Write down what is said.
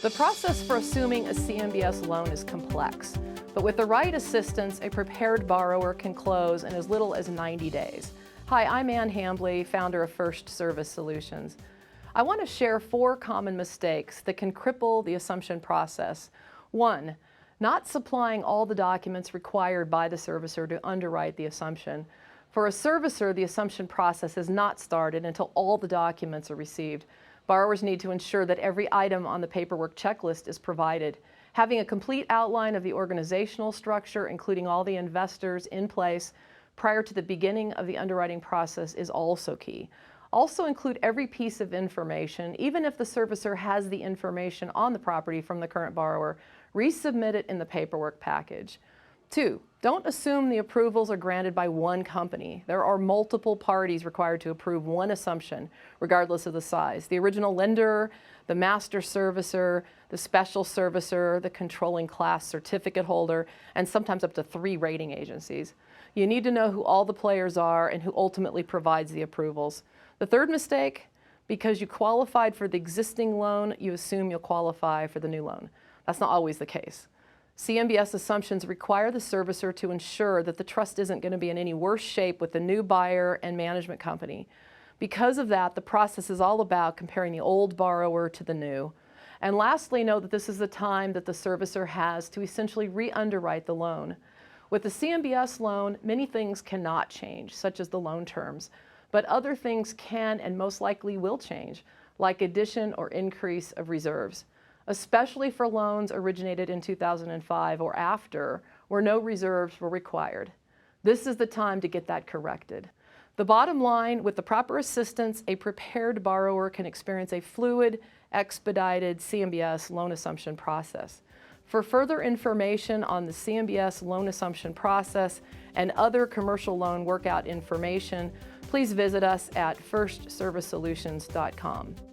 The process for assuming a CMBS loan is complex, but with the right assistance, a prepared borrower can close in as little as 90 days. Hi, I'm Hambly, founder of First Service Solutions. I want to share 4 common mistakes that can cripple the assumption process. 1, not supplying all the documents required by the servicer to underwrite the assumption. For a servicer, the assumption process has not started until all the documents are received. Borrowers need to ensure that every item on the paperwork checklist is provided. Having a complete outline of the organizational structure, including all the investors in place prior to the beginning of the underwriting process, is also key. Also include every piece of information, even if the servicer has the information on the property from the current borrower. Resubmit it in the paperwork package. 2, don't assume the approvals are granted by one company. There are multiple parties required to approve one assumption, regardless of the size. The original lender, the master servicer, the special servicer, the controlling class certificate holder, and sometimes up to 3 rating agencies. You need to know who all the players are and who ultimately provides the approvals. The 3rd mistake, because you qualified for the existing loan, you assume you'll qualify for the new loan. That's not always the case. CMBS assumptions require the servicer to ensure that the trust isn't going to be in any worse shape with the new buyer and management company. Because of that, the process is all about comparing the old borrower to the new. And lastly, know that this is the time that the servicer has to essentially re-underwrite the loan. With the CMBS loan, many things cannot change, such as the loan terms, but other things can and most likely will change, like addition or increase of reserves, especially for loans originated in 2005 or after, where no reserves were required. This is the time to get that corrected. The bottom line, with the proper assistance, a prepared borrower can experience a fluid, expedited CMBS loan assumption process. For further information on the CMBS loan assumption process and other commercial loan workout information, please visit us at firstservicesolutions.com.